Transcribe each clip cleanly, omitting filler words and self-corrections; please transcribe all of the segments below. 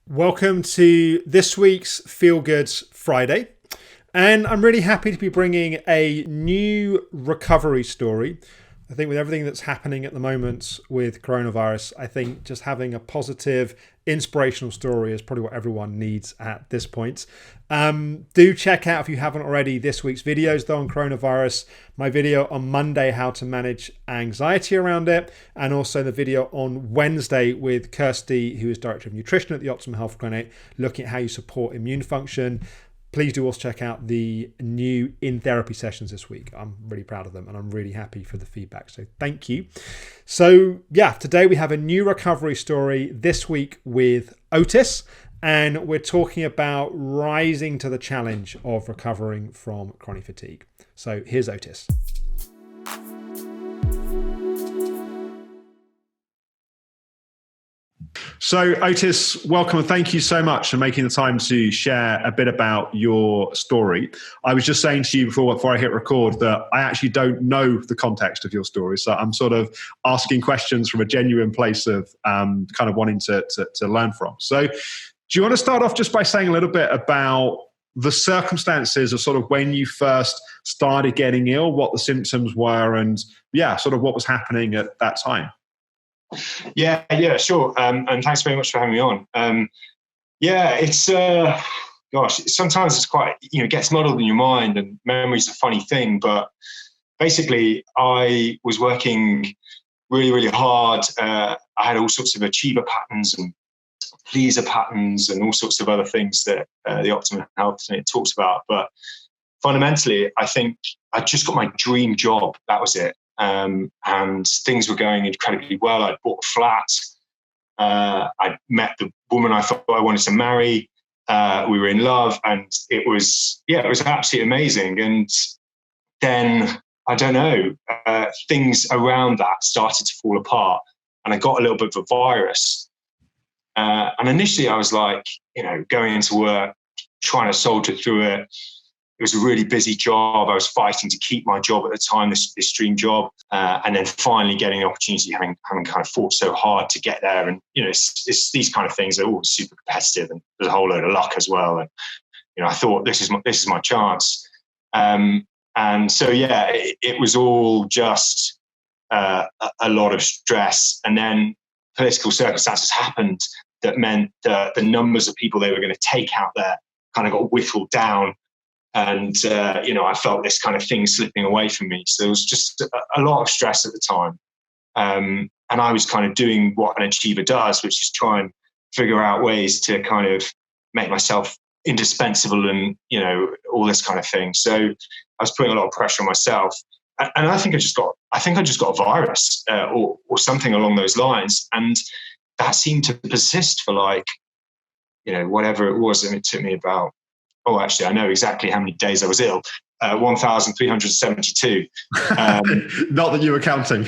Welcome to this week's Feel Goods Friday. And I'm really happy to be bringing a new recovery story. I think with everything that's happening at the moment with coronavirus, I think just having a positive, inspirational story is probably what everyone needs at this point. Do check out, if you haven't already, this week's videos though on coronavirus. My video on Monday, how to manage anxiety around it, and also the video on Wednesday with Kirsty, who is Director of Nutrition at the Optimum Health Clinic, looking at how you support immune function. Please do also check out the new In Therapy sessions this week. I'm really proud of them and I'm really happy for the feedback. So thank you. So yeah, today we have a new recovery story this week with Otis, and we're talking about rising to the challenge of recovering from chronic fatigue. So here's Otis. So Otis, welcome and thank you so much for making the time to share a bit about your story. I was just saying to you before I hit record that I actually don't know the context of your story. So I'm sort of asking questions from a genuine place of kind of wanting to learn from. So do you want to start off just by saying a little bit about the circumstances of sort of when you first started getting ill, what the symptoms were, and sort of what was happening at that time? Yeah, sure. And thanks very much for having me on. It's sometimes it's quite, gets muddled in your mind, and memory's a funny thing. But basically, I was working really, really hard. I had all sorts of achiever patterns and pleaser patterns and all sorts of other things that the Optimum Health Clinic talks about. But fundamentally, I think I just got my dream job. That was it. And things were going incredibly well. I'd bought a flat. I'd met the woman I thought I wanted to marry. We were in love, and it was absolutely amazing. And then, I don't know, things around that started to fall apart, and I got a little bit of a virus. And initially I was like, going into work, trying to soldier through it. It was a really busy job. I was fighting to keep my job at the time, this dream job, and then finally getting an opportunity, having kind of fought so hard to get there. And it's these kind of things are all super competitive, and there's a whole load of luck as well. And I thought this is my chance. And so it was all just a lot of stress. And then political circumstances happened that meant that the numbers of people they were going to take out there kind of got whittled down. And, I felt this kind of thing slipping away from me. So it was just a lot of stress at the time. And I was kind of doing what an achiever does, which is try and figure out ways to kind of make myself indispensable and, all this kind of thing. So I was putting a lot of pressure on myself. And I think I just got a virus or something along those lines. And that seemed to persist for whatever it was. And it took me about, actually, I know exactly how many days I was ill. 1,372. Not that you were counting.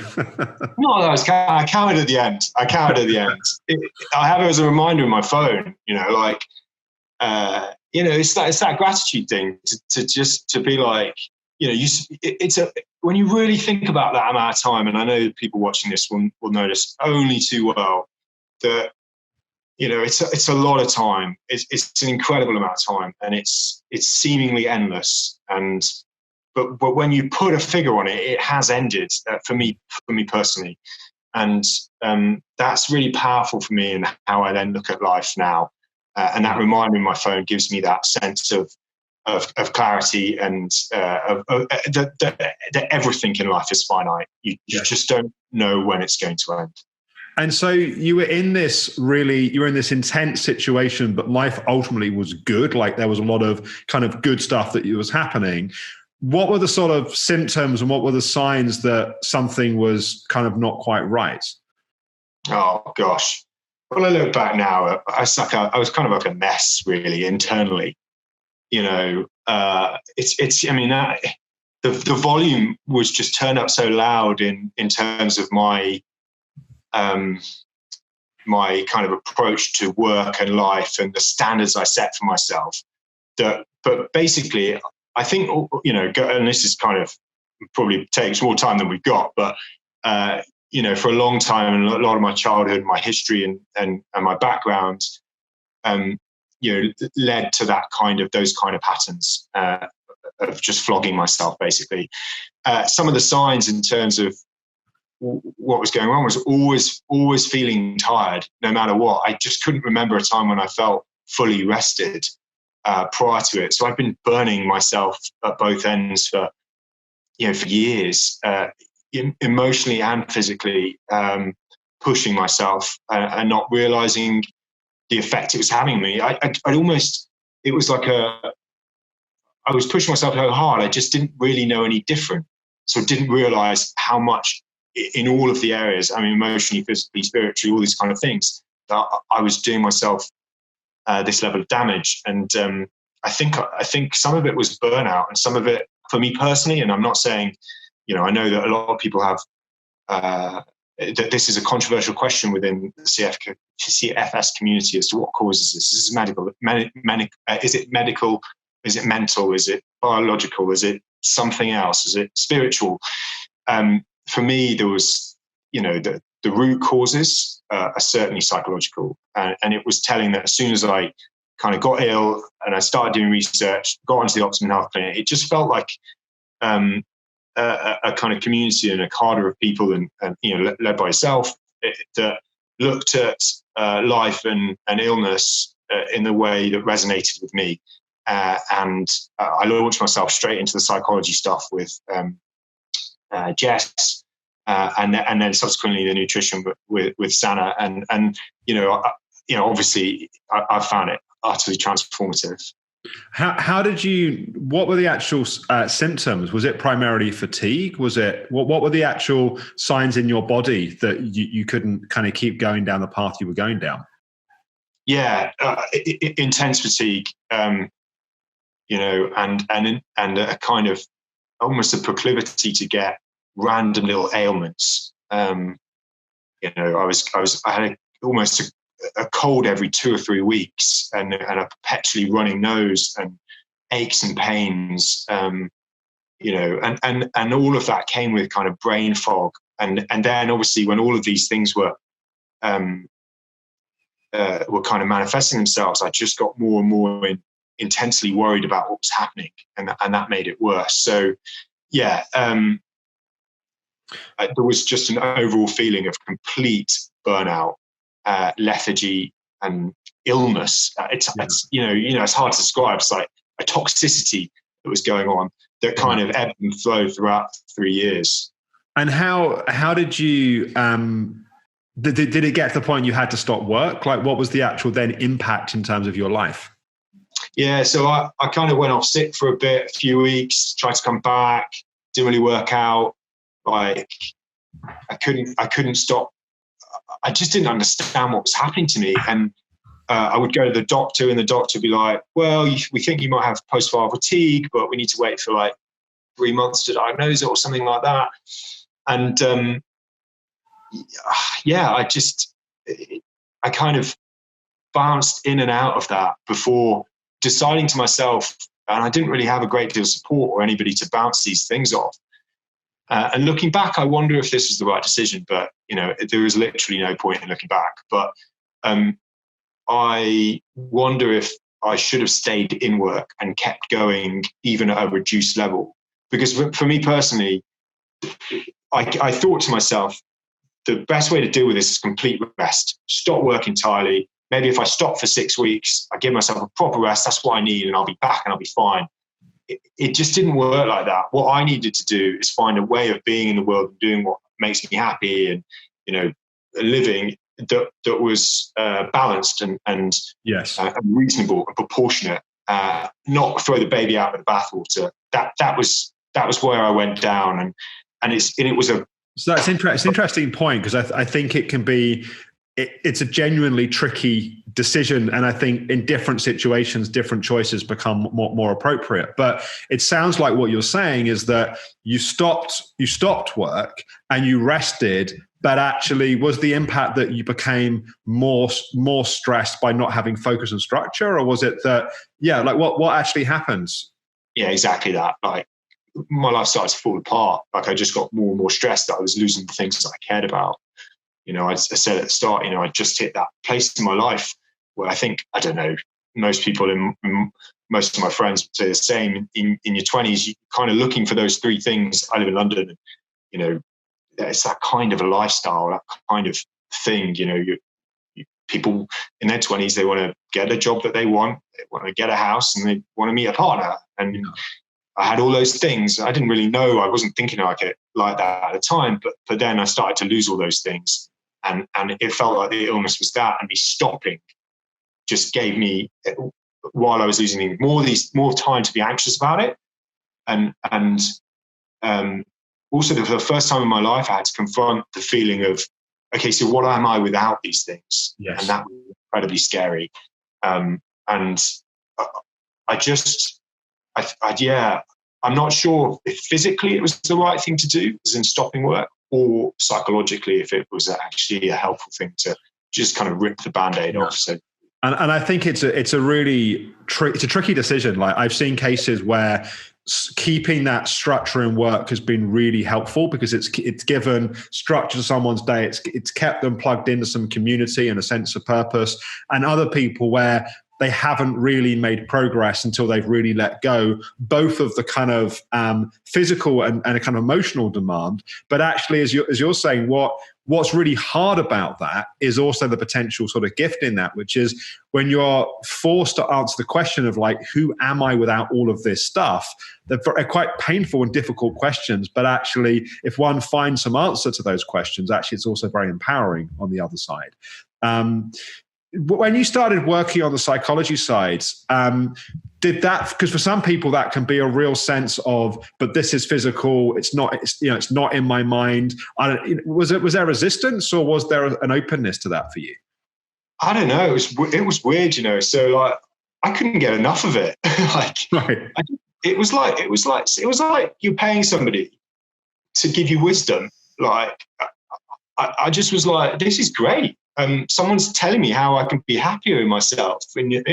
No, I counted at the end. I have it as a reminder in my phone. It's that gratitude thing to be like, when you really think about that amount of time, and I know people watching this will notice only too well that. It's a lot of time. It's an incredible amount of time, and it's seemingly endless. But when you put a figure on it, it has ended for me personally, and that's really powerful for me and how I then look at life now. And that reminder in my phone gives me that sense of clarity and that everything in life is finite. You just don't know when it's going to end. And so you were in this intense situation, but life ultimately was good. Like there was a lot of kind of good stuff that was happening. What were the sort of symptoms and what were the signs that something was kind of not quite right? Oh gosh. Well, I look back now, I was kind of like a mess really internally. The volume was just turned up so loud in terms of my kind of approach to work and life and the standards I set for myself. But basically, I think, and this is kind of probably takes more time than we've got, but for a long time, and a lot of my childhood, my history and my background, led to those kind of patterns of just flogging myself, basically. Some of the signs in terms of what was going on was always feeling tired, no matter what. I just couldn't remember a time when I felt fully rested prior to it. So I've been burning myself at both ends for years, emotionally and physically, pushing myself and not realizing the effect it was having on me. It was like I was pushing myself so hard, I just didn't really know any different. So I didn't realize how much in all of the areas, I mean, emotionally, physically, spiritually, all these kind of things, that I was doing myself this level of damage. And I think some of it was burnout, and some of it, for me personally, and I'm not saying, I know that a lot of people have, that this is a controversial question within the CFS community as to what causes this. Is it medical? Is it mental? Is it biological? Is it something else? Is it spiritual? For me, there was, the root causes are certainly psychological. And it was telling that as soon as I kind of got ill and I started doing research, got into the Optimum Health Clinic, it just felt like a kind of community and a cadre of people, and led by yourself, that looked at life and illness in the way that resonated with me. And I launched myself straight into the psychology stuff with Jess, and then subsequently the nutrition with Sana, and obviously I found it utterly transformative. What were the actual symptoms? Was it primarily fatigue? Was it, what were the actual signs in your body that you couldn't kind of keep going down the path you were going down? Yeah, intense fatigue, and a kind of almost a proclivity to get random little ailments. I had almost a cold every 2 or 3 weeks, and a perpetually running nose and aches and pains, and all of that came with kind of brain fog. And then obviously when all of these things were kind of manifesting themselves, I just got more and more intensely worried about what was happening, and that made it worse. So yeah, there was just an overall feeling of complete burnout, lethargy, and illness. It's hard to describe. It's like a toxicity that was going on that kind of ebbed and flowed throughout 3 years. And how did you did it get to the point you had to stop work? Like, what was the actual then impact in terms of your life? Yeah, so I kind of went off sick for a bit, a few weeks, tried to come back, didn't really work out. Like, I couldn't stop. I just didn't understand what was happening to me. And I would go to the doctor, and the doctor would be like, well, we think you might have post-viral fatigue, but we need to wait for like 3 months to diagnose it or something like that. And I kind of bounced in and out of that before deciding to myself, and I didn't really have a great deal of support or anybody to bounce these things off. And looking back, I wonder if this was the right decision, but there is literally no point in looking back. But I wonder if I should have stayed in work and kept going even at a reduced level. Because for me personally, I thought to myself, the best way to deal with this is complete rest. Stop work entirely. Maybe if I stop for 6 weeks, I give myself a proper rest. That's what I need, and I'll be back and I'll be fine. It just didn't work like that. What I needed to do is find a way of being in the world and doing what makes me happy, and living that was balanced and yes, reasonable and proportionate. Not throw the baby out with the bathwater. That was where I went down, and it was a. So that's it's an interesting point, because I think it can be. It's a genuinely tricky decision, and I think in different situations, different choices become more appropriate. But it sounds like what you're saying is that you stopped work and you rested, but actually was the impact that you became more stressed by not having focus and structure, or was it that what actually happens? Yeah, exactly that. Like, my life started to fall apart. Like, I just got more and more stressed that I was losing the things that I cared about. I said at the start, I just hit that place in my life where I think, I don't know, most people in most of my friends would say the same. In your 20s, you're kind of looking for those three things. I live in London, and, you know, it's that kind of a lifestyle, that kind of thing. You know, people in their 20s, they want to get a job that they want to get a house, and they want to meet a partner. And I had all those things. I didn't really know. I wasn't thinking like that at the time, but then I started to lose all those things. And it felt like the illness was that, and me stopping just gave me, while I was losing more time to be anxious about it. And also for the first time in my life, I had to confront the feeling of, okay, so what am I without these things? Yes. And that was incredibly scary. And I'm not sure if physically it was the right thing to do, as in stopping work, or psychologically if it was actually a helpful thing to just kind of rip the Band-Aid off. So, and I think it's a really it's a tricky decision. Like, I've seen cases where keeping that structure in work has been really helpful, because it's given structure to someone's day. It's kept them plugged into some community and a sense of purpose. And other people where they haven't really made progress until they've really let go, both of the kind of physical and a kind of emotional demand. But actually, as you're saying, what's really hard about that is also the potential sort of gift in that, which is when you're forced to answer the question of, like, who am I without all of this stuff? They're quite painful and difficult questions, but actually, if one finds some answer to those questions, actually it's also very empowering on the other side. When you started working on the psychology side, did that, because for some people that can be a real sense of, but this is physical, it's not in my mind. Was there resistance, or was there an openness to that for you? I don't know. It was weird, So, like, I couldn't get enough of it. Right. It was like you're paying somebody to give you wisdom. Like, I just was like, this is great. Someone's telling me how I can be happier in myself, and it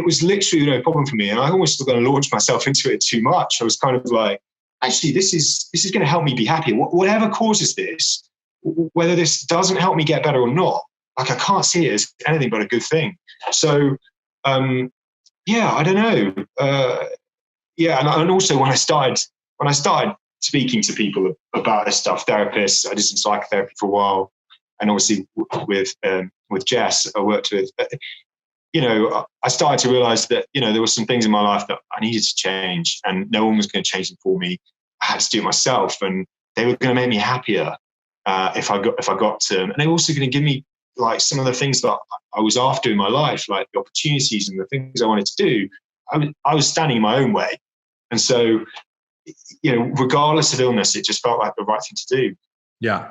was literally no problem for me. And I almost was going to launch myself into it too much. I was kind of like, actually, this is going to help me be happier. Whatever causes this, whether this doesn't help me get better or not, like, I can't see it as anything but a good thing. So, I don't know. And also when I started speaking to people about this stuff, therapists, I did some psychotherapy for a while, and obviously with Jess, I worked with, I started to realize that, there were some things in my life that I needed to change, and no one was going to change them for me. I had to do it myself, and they were going to make me happier if I got to them. And they were also going to give me, like, some of the things that I was after in my life, like the opportunities and the things I wanted to do. I was standing in my own way. And so, regardless of illness, it just felt like the right thing to do. Yeah.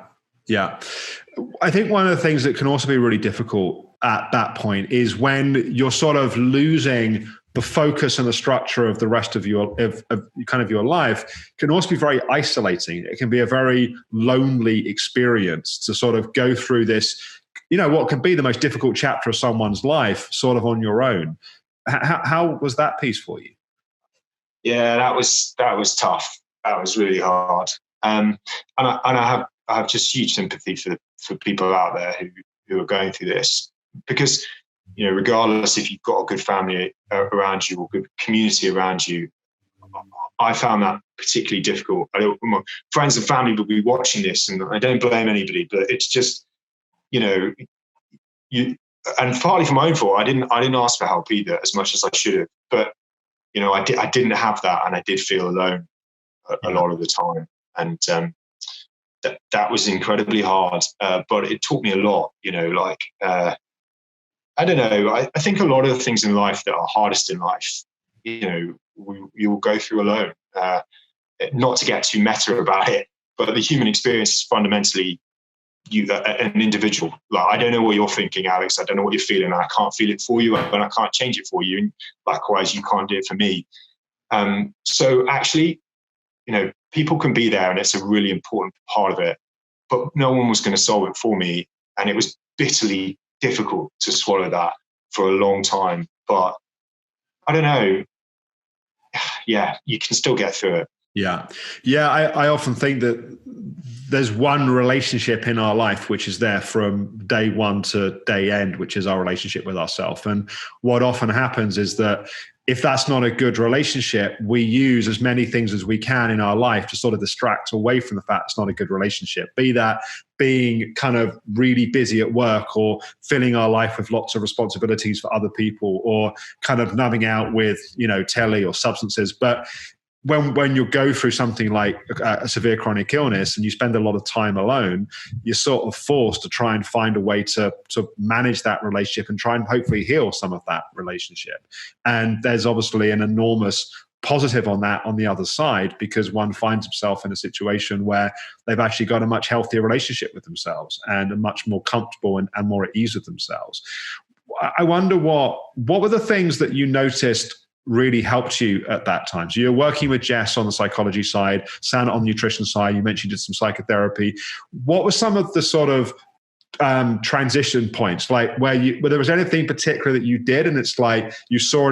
I think one of the things that can also be really difficult at that point is when you're sort of losing the focus and the structure of the rest of your life. Can also be very isolating. It can be a very lonely experience to sort of go through this, what can be the most difficult chapter of someone's life, sort of on your own. How was that piece for you? Yeah, that was tough. That was really hard. And I have just huge sympathy for people out there who are going through this, because, regardless if you've got a good family around you or good community around you, I found that particularly difficult. My friends and family will be watching this, and I don't blame anybody, but it's just, and partly for my own fault, I didn't ask for help either, as much as I should have. But I didn't have that, and I did feel alone a lot of the time, and that was incredibly hard. But it taught me a lot. I don't know. I think a lot of the things in life that are hardest in life, you'll go through alone. Not to get too meta about it, but the human experience is fundamentally an individual. Like, I don't know what you're thinking, Alex. I don't know what you're feeling. I can't feel it for you, and I can't change it for you. And likewise, you can't do it for me. So actually, people can be there, and it's a really important part of it. But no one was going to solve it for me, and it was bitterly difficult to swallow that for a long time. But I don't know. Yeah, you can still get through it. Yeah. Yeah. I often think that there's one relationship in our life which is there from day one to day end, which is our relationship with ourselves. And what often happens is that if that's not a good relationship, we use as many things as we can in our life to sort of distract away from the fact it's not a good relationship. Be that being kind of really busy at work, or filling our life with lots of responsibilities for other people, or kind of numbing out with, telly or substances. But when you go through something like a severe chronic illness and you spend a lot of time alone, you're sort of forced to try and find a way to manage that relationship and try and hopefully heal some of that relationship. And there's obviously an enormous positive on that on the other side, because one finds himself in a situation where they've actually got a much healthier relationship with themselves and are much more comfortable and more at ease with themselves. I wonder what were the things that you noticed really helped you at that time? So you're working with Jess on the psychology side, Sana on the nutrition side. You mentioned you did some psychotherapy. What were some of the sort of transition points, like where there was anything particular that you did, and it's like you saw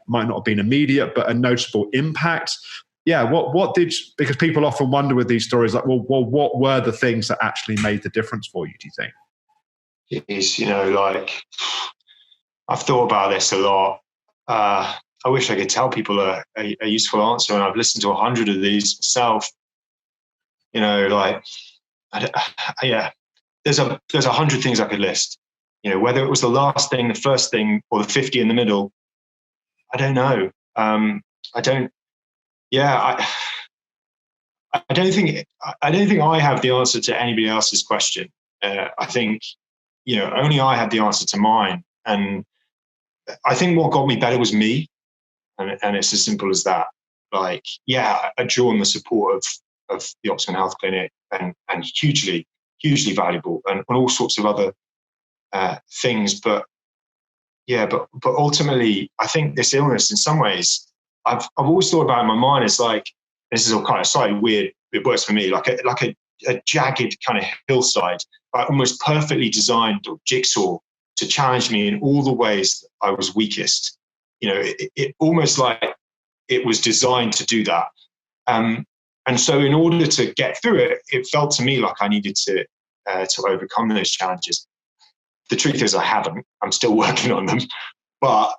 might not have been immediate, but a noticeable impact? Yeah. What did, because people often wonder with these stories, like, well, what were the things that actually made the difference for you, do you think? It is, like, I've thought about this a lot. I wish I could tell people a useful answer, and I've listened to 100 of these myself. Like, yeah, there's 100 things I could list. Whether it was the last thing, the first thing, or the 50 in the middle, I don't know. I don't. Yeah, I don't think I have the answer to anybody else's question. I think only I had the answer to mine, and I think what got me better was me. And it's as simple as that. Like, yeah, I drew on the support of the Optimum Health Clinic, and hugely, hugely valuable, and all sorts of other things. But ultimately, I think this illness, in some ways, I've always thought about it in my mind. It's like, this is all kind of slightly weird. It works for me, like a jagged kind of hillside, like almost perfectly designed jigsaw to challenge me in all the ways I was weakest. It almost like it was designed to do that. And so in order to get through it, it felt to me like I needed to overcome those challenges. The truth is I haven't. I'm still working on them, but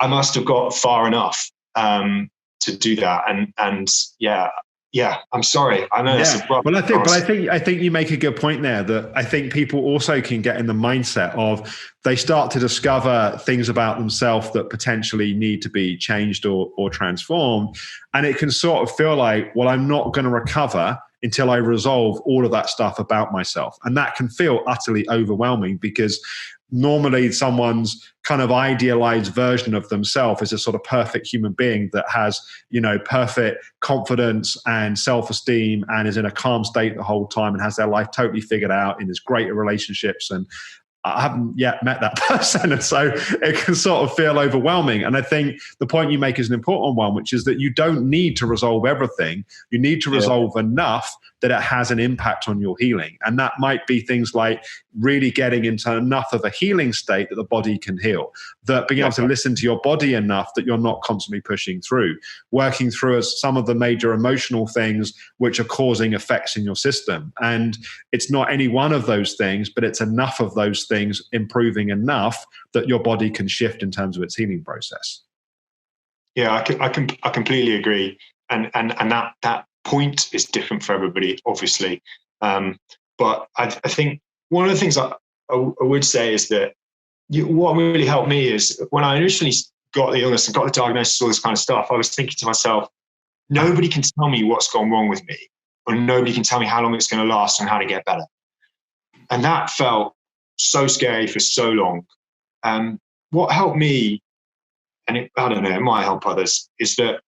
I must have got far enough to do that. And yeah, I'm sorry. I know that's abrupt. Well, I think you make a good point there, that I think people also can get in the mindset of, they start to discover things about themselves that potentially need to be changed or transformed. And it can sort of feel like, well, I'm not going to recover until I resolve all of that stuff about myself. And that can feel utterly overwhelming, because normally someone's kind of idealized version of themselves is a sort of perfect human being that has, perfect confidence and self-esteem, and is in a calm state the whole time, and has their life totally figured out, and is great at relationships. And I haven't yet met that person. And so it can sort of feel overwhelming. And I think the point you make is an important one, which is that you don't need to resolve everything. You need to resolve enough that it has an impact on your healing. And that might be things like really getting into enough of a healing state that the body can heal, that being able to listen to your body enough that you're not constantly pushing through, working through some of the major emotional things which are causing effects in your system. And it's not any one of those things, but it's enough of those things improving enough that your body can shift in terms of its healing process. Yeah, I completely agree. And that point is different for everybody, obviously. But I think one of the things I would say is that what really helped me is when I initially got the illness and got the diagnosis, all this kind of stuff, I was thinking to myself, nobody can tell me what's gone wrong with me, or nobody can tell me how long it's going to last and how to get better. And that felt so scary for so long. What helped me, and I don't know, it might help others, is that,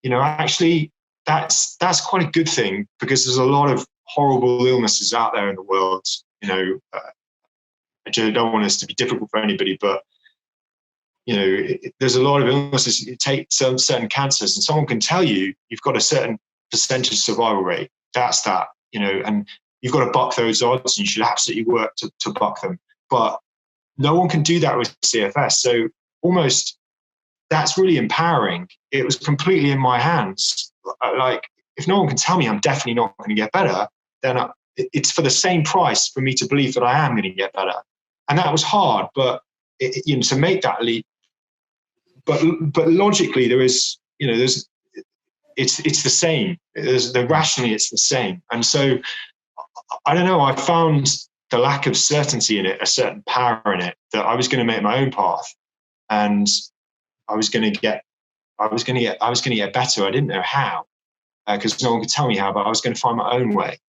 actually that's quite a good thing, because there's a lot of horrible illnesses out there in the world. I don't want this to be difficult for anybody, but there's a lot of illnesses. You take certain cancers, and someone can tell you you've got a certain percentage survival rate. That's that, and you've got to buck those odds, and you should absolutely work to buck them. But no one can do that with CFS. So almost that's really empowering. It was completely in my hands. like, if no one can tell me I'm definitely not going to get better, then it's for the same price for me to believe that I am going to get better. And that was hard, but to make that leap. But logically, it's the same. Rationally, it's the same. And so, I don't know, I found the lack of certainty in it, a certain power in it, that I was going to make my own path, and I was going to get better. I didn't know how, because no one could tell me how, but I was going to find my own way.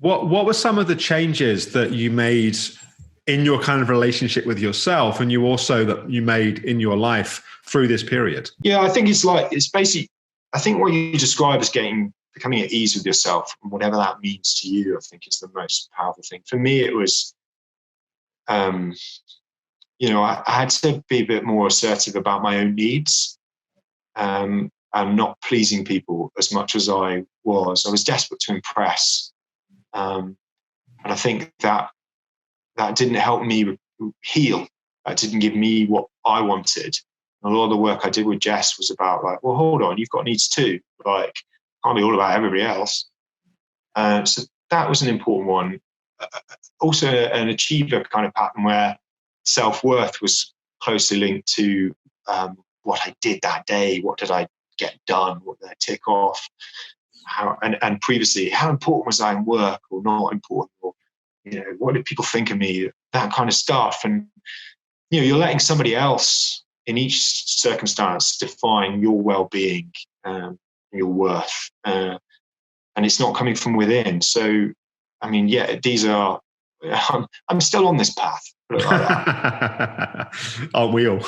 What were some of the changes that you made in your kind of relationship with yourself, and that you made in your life through this period? Yeah, I think it's basically, I think what you describe as becoming at ease with yourself, and whatever that means to you, I think is the most powerful thing. For me, it was, I had to be a bit more assertive about my own needs, and not pleasing people as much as I was. I was desperate to impress. And I think that didn't help me heal. That didn't give me what I wanted. And a lot of the work I did with Jess was about, like, well, hold on, you've got needs too. Like, can't be all about everybody else. So that was an important one. Also, an achiever kind of pattern where self-worth was closely linked to what I did that day. What did I get done? What did I tick off? And previously, how important was I in work or not important? Or, what did people think of me? That kind of stuff. And, you're letting somebody else in each circumstance define your well-being, your worth. And it's not coming from within. So, I mean, yeah, I'm still on this path. Aren't we all?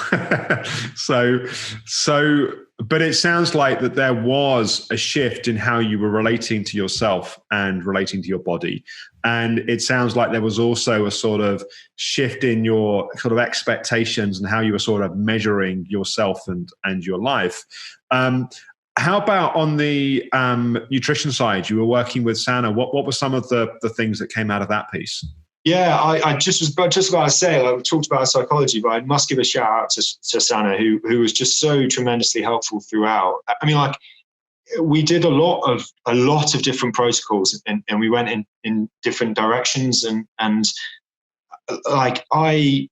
But it sounds like that there was a shift in how you were relating to yourself and relating to your body. And it sounds like there was also a sort of shift in your sort of expectations and how you were sort of measuring yourself and your life. How about on the nutrition side? You were working with Sana. What were some of the things that came out of that piece? Yeah, I just was about to say, like, we talked about psychology, but I must give a shout out to Sana, who was just so tremendously helpful throughout. I mean, like, we did a lot of different protocols, and we went in different directions, and like, I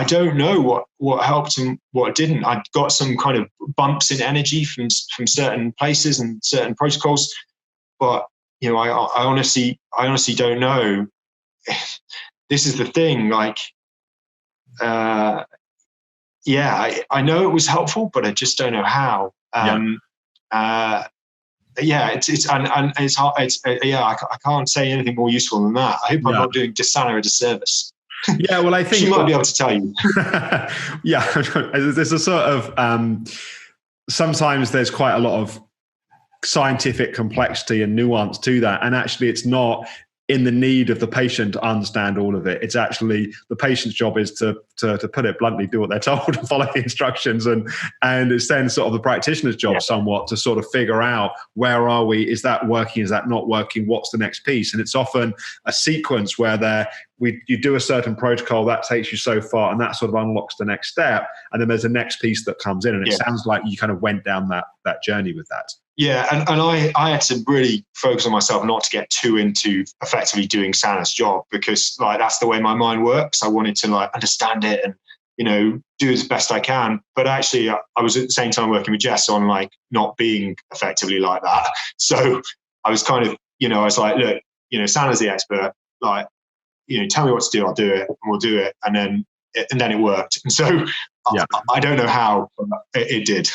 don't know what helped and what didn't. I got some kind of bumps in energy from certain places and certain protocols, but I honestly don't know. This is the thing, like, I know it was helpful, but I just don't know how. It's hard. I can't say anything more useful than that. I hope I'm not doing Sana a disservice. Yeah, well, I think she might be able to tell you. Yeah, there's a sort of sometimes there's quite a lot of scientific complexity and nuance to that, and actually, it's not in the need of the patient to understand all of it. It's actually the patient's job is to put it bluntly, do what they're told and follow the instructions. And it's then sort of the practitioner's job somewhat to sort of figure out, where are we? Is that working? Is that not working? What's the next piece? And it's often a sequence where you do a certain protocol that takes you so far, and that sort of unlocks the next step. And then there's a next piece that comes in. And it sounds like you kind of went down that journey with that. Yeah, and I had to really focus on myself not to get too into effectively doing Sana's job, because, like, that's the way my mind works. I wanted to, like, understand it and, do as best I can. But actually, I was at the same time working with Jess on, like, not being effectively like that. So I was kind of, I was like, look, Sana's the expert. Like, tell me what to do, I'll do it, and we'll do it. And then it worked. And so I don't know how, but it did.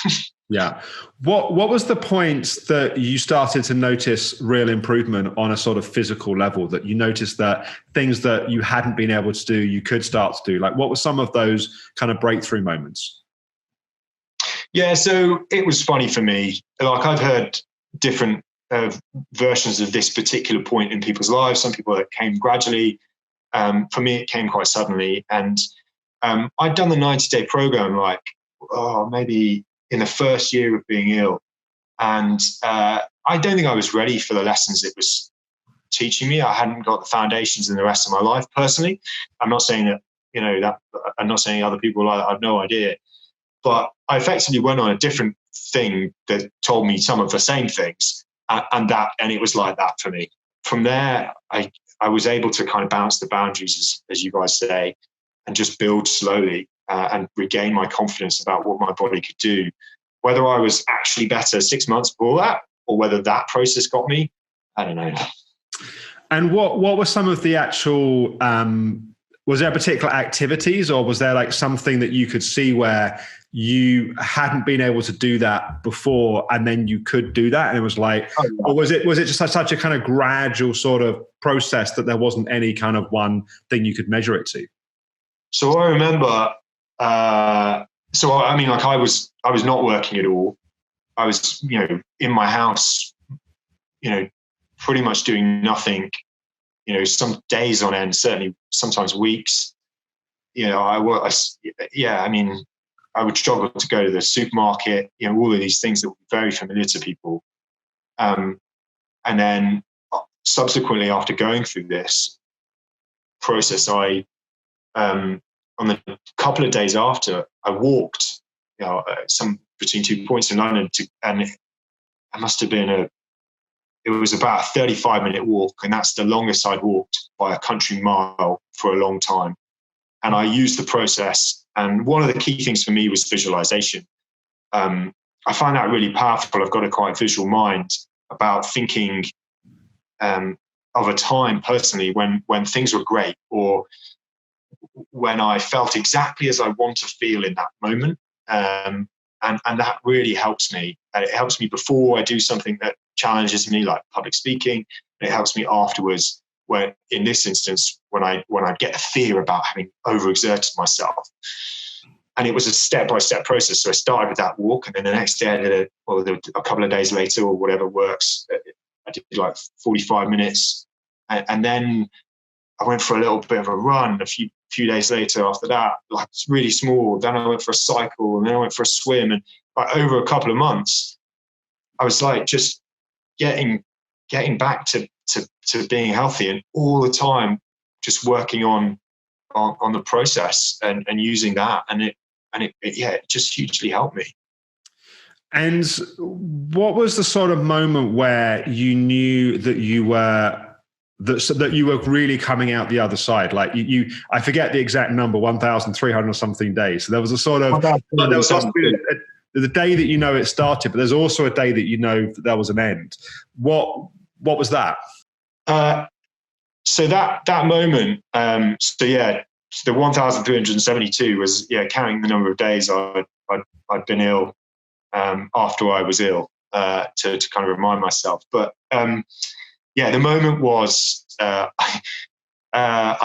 Yeah. What was the point that you started to notice real improvement on a sort of physical level, that you noticed that things that you hadn't been able to do, you could start to do? Like, what were some of those kind of breakthrough moments? Yeah, so it was funny for me. Like, I've heard different versions of this particular point in people's lives. Some people, it came gradually. For me, it came quite suddenly. And I'd done the 90-day program, like, maybe in the first year of being ill. And I don't think I was ready for the lessons it was teaching me. I hadn't got the foundations in the rest of my life personally. I'm not saying that, I'm not saying other people, I have no idea. But I effectively went on a different thing that told me some of the same things, and it was like that for me. From there, I was able to kind of bounce the boundaries, as you guys say, and just build slowly and regain my confidence about what my body could do. Whether I was actually better 6 months before that, or whether that process got me, I don't know. And what were some of the actual, was there particular activities, or was there like something that you could see where you hadn't been able to do that before and then you could do that? And it was like, or was it just such a kind of gradual sort of process that there wasn't any kind of one thing you could measure it to? So I remember, I was not working at all. I was, in my house, pretty much doing nothing, some days on end, certainly sometimes weeks. I would struggle to go to the supermarket, all of these things that were very familiar to people. And then subsequently, after going through this process, on the couple of days after, I walked, some between 2 points in London, and it must have been it was about a 35-minute walk, and that's the longest I'd walked by a country mile for a long time. And I used the process, and one of the key things for me was visualization. I find that really powerful. I've got a quite visual mind about thinking of a time personally when things were great, or when I felt exactly as I want to feel in that moment. And that really helps me. And it helps me before I do something that challenges me, like public speaking. And it helps me afterwards, where in this instance, when I get a fear about having overexerted myself. And it was a step-by-step process. So I started with that walk, and then the next day I did a couple of days later, or whatever works, I did like 45 minutes. And then I went for a little bit of a run a few days later after that, like really small. Then I went for a cycle, and then I went for a swim. And like over a couple of months, I was like just getting back to being healthy, and all the time just working on the process and using that. And it just hugely helped me. And what was the sort of moment where you knew that you were really coming out the other side? Like I forget the exact number, 1,300 or something days. So there was a sort of, there was the day that it started, but there's also a day that that there was an end. What was that? So that moment, the 1,372 was counting the number of days I'd been ill after I was ill, to kind of remind myself. But the moment was I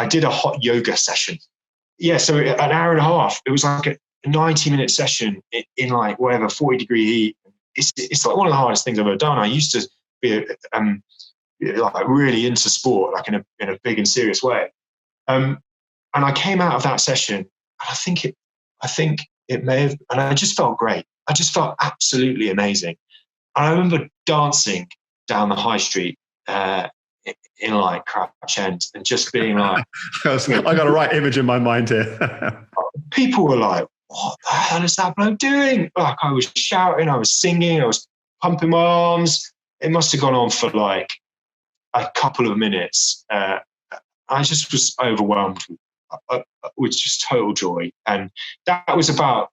did a hot yoga session. Yeah, so an hour and a half. It was like a 90-minute session in like whatever 40-degree heat. It's like one of the hardest things I've ever done. I used to be like really into sport, like in a big and serious way. And I came out of that session, and I think it may have, and I just felt great. I just felt absolutely amazing. And I remember dancing down the high street in like Crouch End, and just being like, I got a right image in my mind here. People were like, what the hell is that bloke doing? Like, I was shouting, I was singing, I was pumping my arms. It must have gone on for like a couple of minutes. I just was overwhelmed with just total joy. And that was about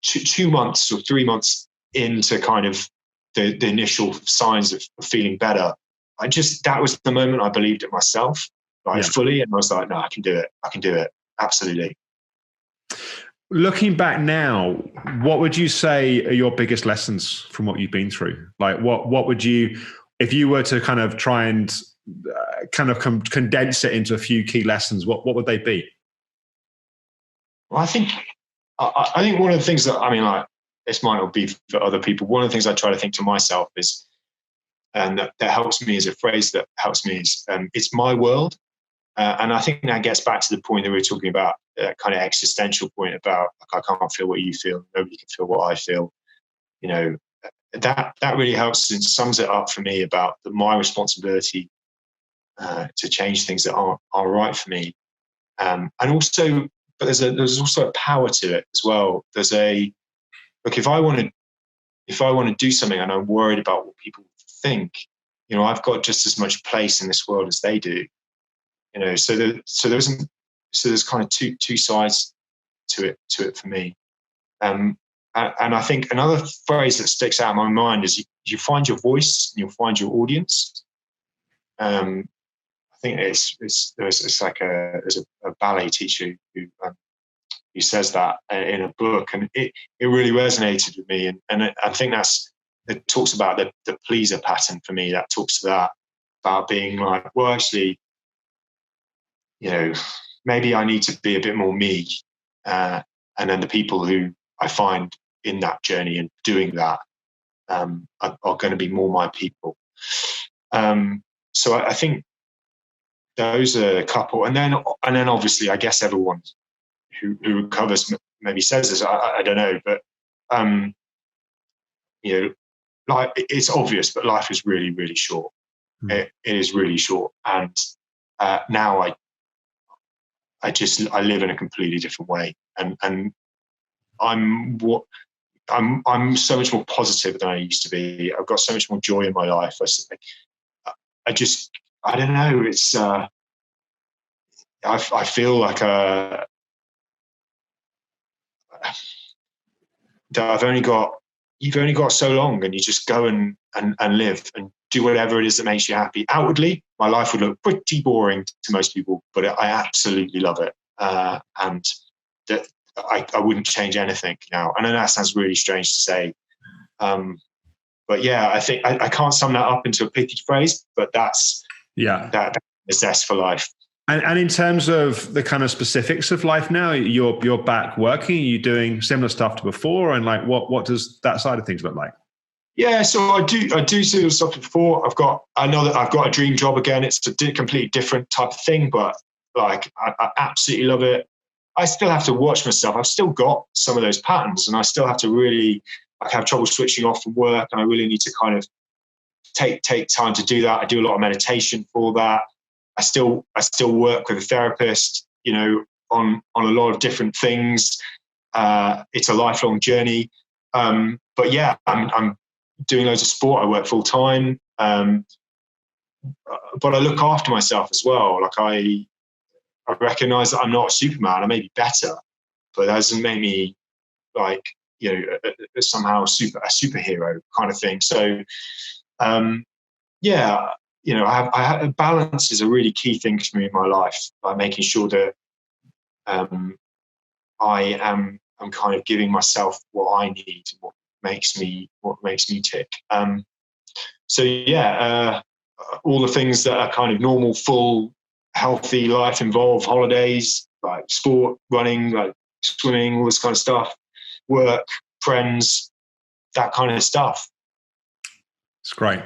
2 months or 3 months into kind of the initial signs of feeling better. That was the moment I believed it myself, fully. And I was like, no, I can do it. Absolutely. Looking back now, what would you say are your biggest lessons from what you've been through? Like what would you, if you were to kind of try and condense it into a few key lessons, what would they be? Well, I think one of the things that, this might not be for other people. One of the things I try to think to myself is, and that helps me, is a phrase that helps me, is it's my world. And I think that gets back to the point that we were talking about, kind of existential point about, like, I can't feel what you feel. Nobody can feel what I feel. That really helps and sums it up for me about my responsibility to change things that aren't right for me. And also, but there's also a power to it as well. If I want to, if I want to do something and I'm worried about what people think, I've got just as much place in this world as they do. So there's kind of two sides to it for me. And I think another phrase that sticks out in my mind is you find your voice and you'll find your audience. I think there's a ballet teacher who says that in a book, and it really resonated with me. And I think it talks about the pleaser pattern for me. That talks to that, about being like, well, actually, maybe I need to be a bit more me. And then the people who I find in that journey and doing that are going to be more my people. So I think those are a couple. And then obviously, I guess everyone who recovers maybe says this, I don't know, but like, it's obvious, but life is really, really short. It is really short. And now I live in a completely different way, and I'm so much more positive than I used to be. I've got so much more joy in my life. I don't know. It's I feel like that you've only got so long, and you just go and live and do whatever it is that makes you happy. Outwardly, my life would look pretty boring to most people, but I absolutely love it. And that I wouldn't change anything now. I know that sounds really strange to say. But yeah, I think I can't sum that up into a pithy phrase, but that's that is zest for life. And in terms of the kind of specifics of life now, you're back working. Are you doing similar stuff to before? And like, what does that side of things look like? Yeah, so I do similar stuff before. I know that I've got a dream job again. It's a completely different type of thing, but like I absolutely love it. I still have to watch myself. I've still got some of those patterns, and I still have to really have trouble switching off from work, and I really need to kind of take time to do that. I do a lot of meditation for that. I still work with a therapist, on a lot of different things. It's a lifelong journey. But yeah, I'm doing loads of sport. I work full time. But I look after myself as well. Like I recognize that I'm not a Superman. I may be better, but that doesn't make me like, somehow a superhero kind of thing. So, yeah, balance is a really key thing for me in my life, by making sure that I'm kind of giving myself what I need, what makes me tick. So yeah, all the things that are kind of normal, full, healthy life involve holidays, like sport, running, like swimming, all this kind of stuff, work, friends, that kind of stuff. It's great.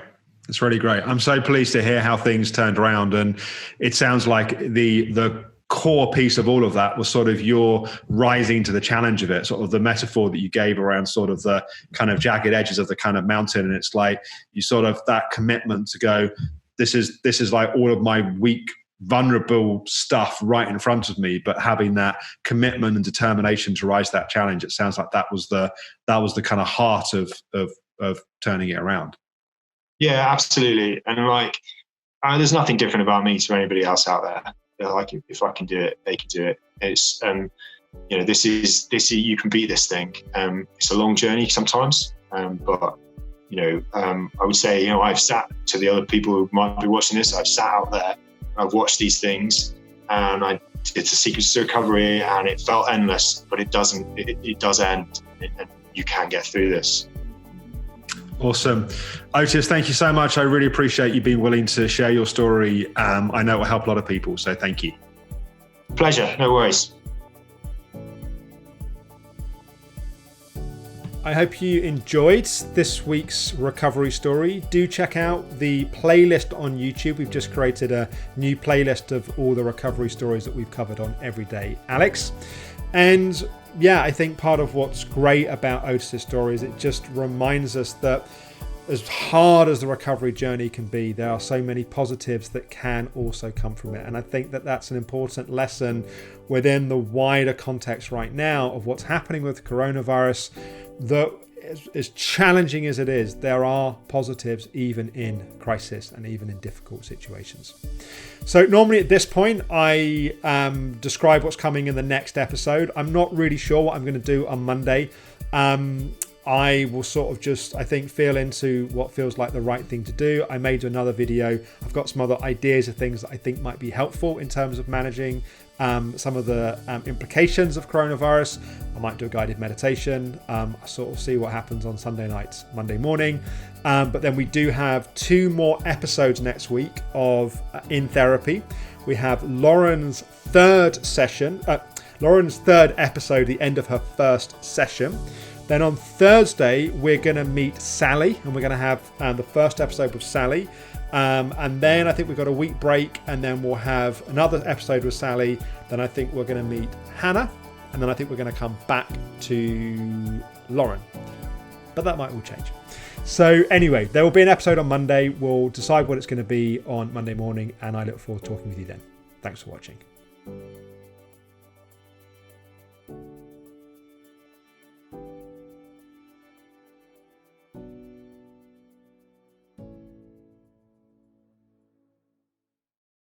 It's really great. I'm so pleased to hear how things turned around. And it sounds like the core piece of all of that was sort of your rising to the challenge of it, sort of the metaphor that you gave around sort of the kind of jagged edges of the kind of mountain. And it's like you sort of that commitment to go, this is like all of my weak, vulnerable stuff right in front of me, but having that commitment and determination to rise that challenge. It sounds like that was the kind of heart of turning it around. Yeah, absolutely. And like, there's nothing different about me to anybody else out there. Like, if I can do it, they can do it. It's, this is, you can beat this thing. It's a long journey sometimes. But, I would say, I've sat, to the other people who might be watching this, I've sat out there, I've watched these things, and I did the Secrets to Recovery, and it felt endless, but it doesn't, it does end, and you can get through this. Awesome. Otis, thank you so much. I really appreciate you being willing to share your story. I know it will help a lot of people, so thank you. Pleasure, no worries. I hope you enjoyed this week's recovery story. Do check out the playlist on YouTube. We've just created a new playlist of all the recovery stories that we've covered on Everyday Alex. And yeah, I think part of what's great about Otis' story is it just reminds us that as hard as the recovery journey can be, there are so many positives that can also come from it. And I think that that's an important lesson within the wider context right now of what's happening with coronavirus, that as challenging as it is, there are positives even in crisis and even in difficult situations. So normally at this point, I describe what's coming in the next episode. I'm not really sure what I'm going to do on Monday. I will sort of just, I think, feel into what feels like the right thing to do. I may do another video. I've got some other ideas of things that I think might be helpful in terms of managing some of the implications of coronavirus. I might do a guided meditation. I'll sort of see what happens on Sunday night, Monday morning. But then we do have 2 more episodes next week of In Therapy. We have Lauren's third episode, the end of her first session. Then on Thursday, we're going to meet Sally, and we're going to have the first episode with Sally. And then I think we've got a week break, and then we'll have another episode with Sally. Then I think we're going to meet Hannah, and then I think we're going to come back to Lauren. But that might all change. So anyway, there will be an episode on Monday. We'll decide what it's going to be on Monday morning, and I look forward to talking with you then. Thanks for watching.